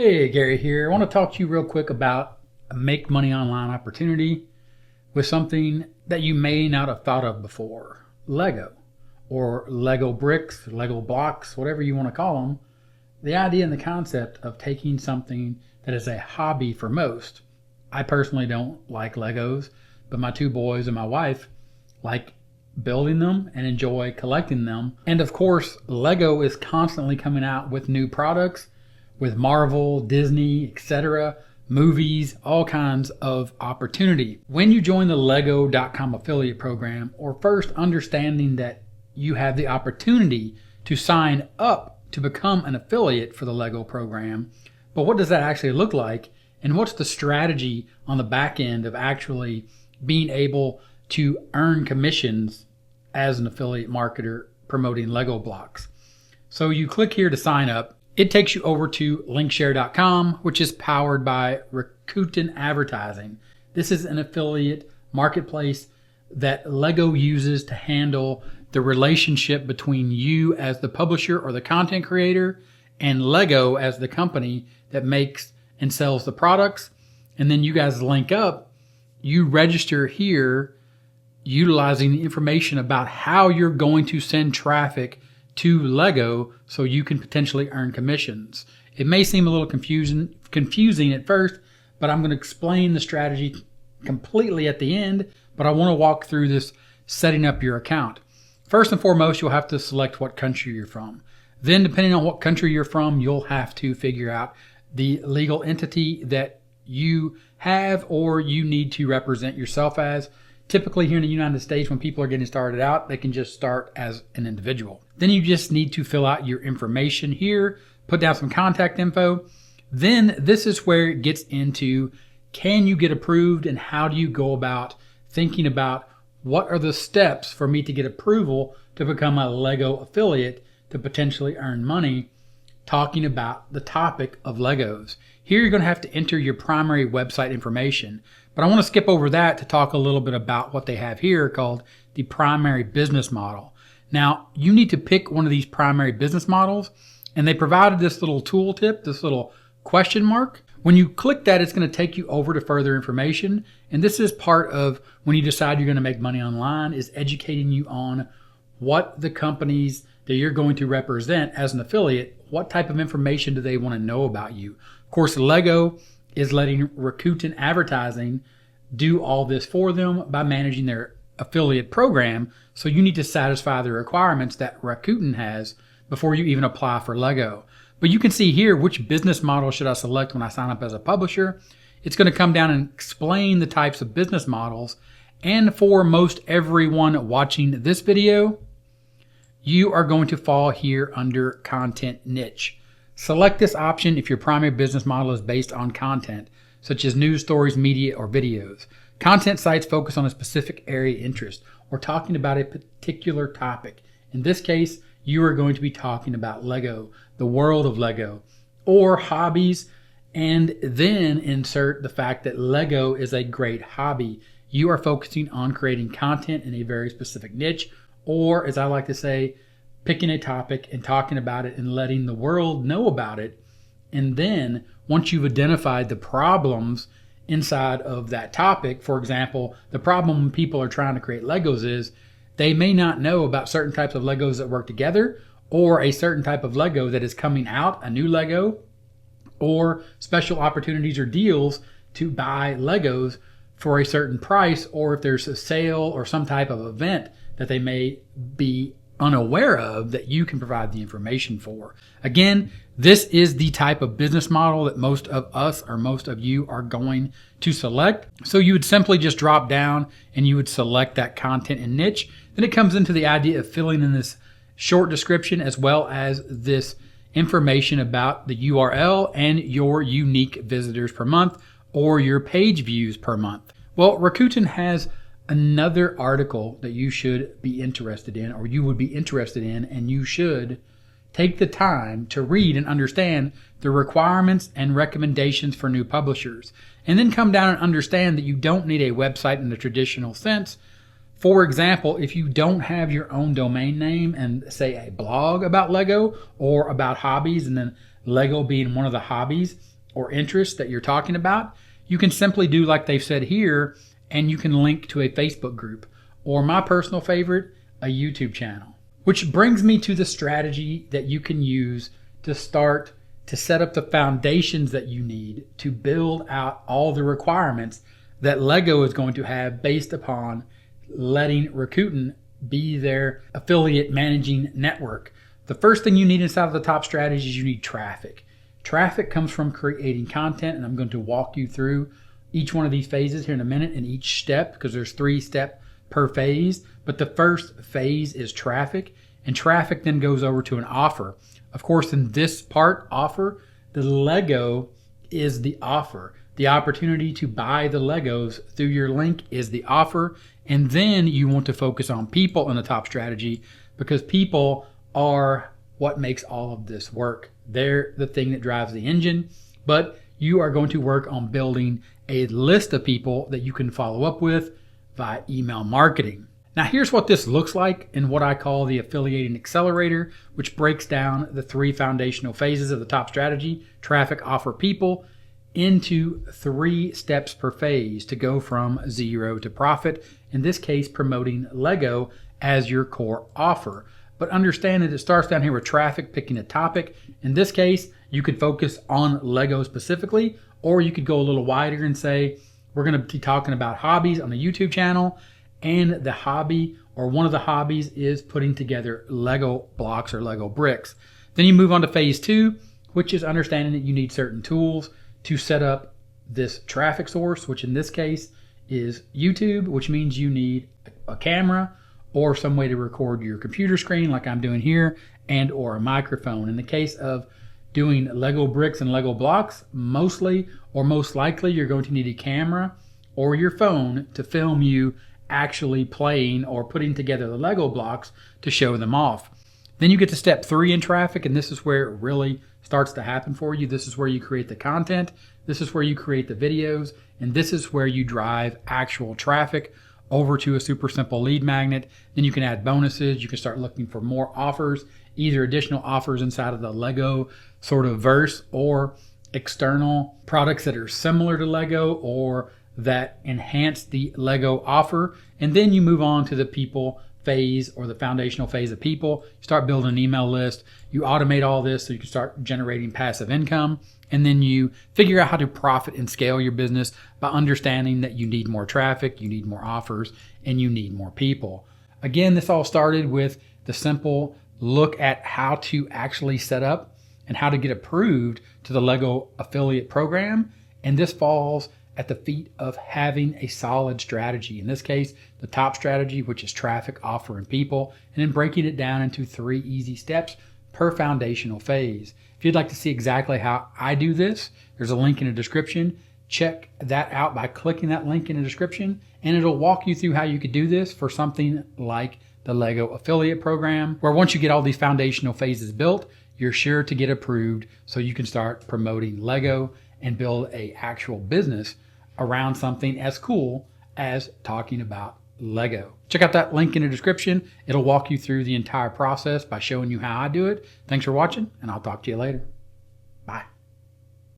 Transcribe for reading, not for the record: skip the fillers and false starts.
Hey, Gary here. I want to talk to you real quick about a make money online opportunity with something that you may not have thought of before. Lego or Lego bricks, Lego blocks, whatever you want to call them. The idea and the concept of taking something that is a hobby for most. I personally don't like Legos, but my two boys and my wife like building them and enjoy collecting them. And of course, Lego is constantly coming out with new products with Marvel, Disney, etc., movies, all kinds of opportunity. When you join the Lego.com affiliate program, or first understanding that you have the opportunity to sign up to become an affiliate for the Lego program, but what does that actually look like? And what's the strategy on the back end of actually being able to earn commissions as an affiliate marketer promoting Lego blocks? So you click here to sign up. It takes you over to linkshare.com, which is powered by Rakuten Advertising. This is an affiliate marketplace that Lego uses to handle the relationship between you as the publisher or the content creator and Lego as the company that makes and sells the products. And then you guys link up, you register here utilizing the information about how you're going to send traffic to Lego so you can potentially earn commissions. It may seem a little confusing at first, but I'm going to explain the strategy completely at the end, but I want to walk through this setting up your account. First and foremost, you'll have to select what country you're from. Then, depending on what country you're from, you'll have to figure out the legal entity that you have or you need to represent yourself as. Typically here in the United States, when people are getting started out, they can just start as an individual. Then you just need to fill out your information here, put down some contact info. Then this is where it gets into, can you get approved and how do you go about thinking about what are the steps for me to get approval to become a Lego affiliate to potentially earn money, talking about the topic of Legos. Here you're going to have to enter your primary website information. But I want to skip over that to talk a little bit about what they have here called the primary business model. Now, you need to pick one of these primary business models, and they provided this little tooltip, this little question mark. When you click that, it's going to take you over to further information. And this is part of when you decide you're going to make money online, is educating you on what the companies that you're going to represent as an affiliate, what type of information do they want to know about you. Of course, Lego is letting Rakuten Advertising do all this for them by managing their affiliate program. So you need to satisfy the requirements that Rakuten has before you even apply for Lego. But you can see here, which business model should I select when I sign up as a publisher? It's going to come down and explain the types of business models. And for most everyone watching this video, you are going to fall here under content niche. Select this option if your primary business model is based on content, such as news stories, media, or videos. Content sites focus on a specific area of interest or talking about a particular topic. In this case, you are going to be talking about Lego, the world of Lego, or hobbies, and then insert the fact that Lego is a great hobby. You are focusing on creating content in a very specific niche, or as I like to say, picking a topic and talking about it and letting the world know about it. And then once you've identified the problems inside of that topic, for example, the problem when people are trying to create Legos is they may not know about certain types of Legos that work together, or a certain type of Lego that is coming out, a new Lego, or special opportunities or deals to buy Legos for a certain price, or if there's a sale or some type of event that they may be unaware of that you can provide the information for. Again, this is the type of business model that most of us or most of you are going to select. So you would simply just drop down and you would select that content and niche. Then it comes into the idea of filling in this short description as well as this information about the URL and your unique visitors per month or your page views per month. Well, Rakuten has another article that you should be interested in, or you would be interested in, and you should take the time to read and understand the requirements and recommendations for new publishers, and then come down and understand that you don't need a website in the traditional sense. For example, if you don't have your own domain name and say a blog about Lego or about hobbies and then Lego being one of the hobbies or interests that you're talking about, you can simply do like they've said here, and you can link to a Facebook group, or my personal favorite, a YouTube channel. Which brings me to the strategy that you can use to start to set up the foundations that you need to build out all the requirements that Lego is going to have based upon letting Rakuten be their affiliate managing network. The first thing you need inside of the top strategy is you need traffic. Traffic comes from creating content, and I'm going to walk you through each one of these phases here in a minute and each step, because there's 3 steps per phase. But the first phase is traffic, and traffic then goes over to an offer. Of course, in this part, offer, the Lego is the offer. The opportunity to buy the Legos through your link is the offer. And then you want to focus on people in the top strategy, because people are what makes all of this work. They're the thing that drives the engine, but you are going to work on building a list of people that you can follow up with via email marketing. Now here's what this looks like in what I call the affiliating accelerator, which breaks down the 3 foundational phases of the top strategy, traffic, offer, people, into 3 steps per phase to go from 0 to profit. In this case, promoting Lego as your core offer. But understand that it starts down here with traffic, picking a topic. In this case, you could focus on Lego specifically, or you could go a little wider and say, we're going to be talking about hobbies on the YouTube channel, and the hobby or one of the hobbies is putting together Lego blocks or Lego bricks. Then you move on to phase 2, which is understanding that you need certain tools to set up this traffic source, which in this case is YouTube, which means you need a camera or some way to record your computer screen like I'm doing here, and or a microphone. In the case of doing Lego bricks and Lego blocks, mostly or most likely you're going to need a camera or your phone to film you actually playing or putting together the Lego blocks to show them off. Then you get to step 3 in traffic, and this is where it really starts to happen for you. This is where you create the content, this is where you create the videos, and this is where you drive actual traffic over to a super simple lead magnet. Then you can add bonuses. You can start looking for more offers, either additional offers inside of the Lego sort of verse, or external products that are similar to Lego or that enhance the Lego offer. And then you move on to the people phase, or the foundational phase of people. You start building an email list. You automate all this so you can start generating passive income. And then you figure out how to profit and scale your business by understanding that you need more traffic, you need more offers, and you need more people. Again, this all started with the simple look at how to actually set up and how to get approved to the Lego affiliate program. And this falls at the feet of having a solid strategy. In this case, the top strategy, which is traffic, offer, and people, and then breaking it down into 3 easy steps per foundational phase. If you'd like to see exactly how I do this, there's a link in the description. Check that out by clicking that link in the description, and it'll walk you through how you could do this for something like the Lego affiliate program, where once you get all these foundational phases built, you're sure to get approved so you can start promoting Lego and build a actual business around something as cool as talking about Lego. Check out that link in the description. It'll walk you through the entire process by showing you how I do it. Thanks for watching, and I'll talk to you later.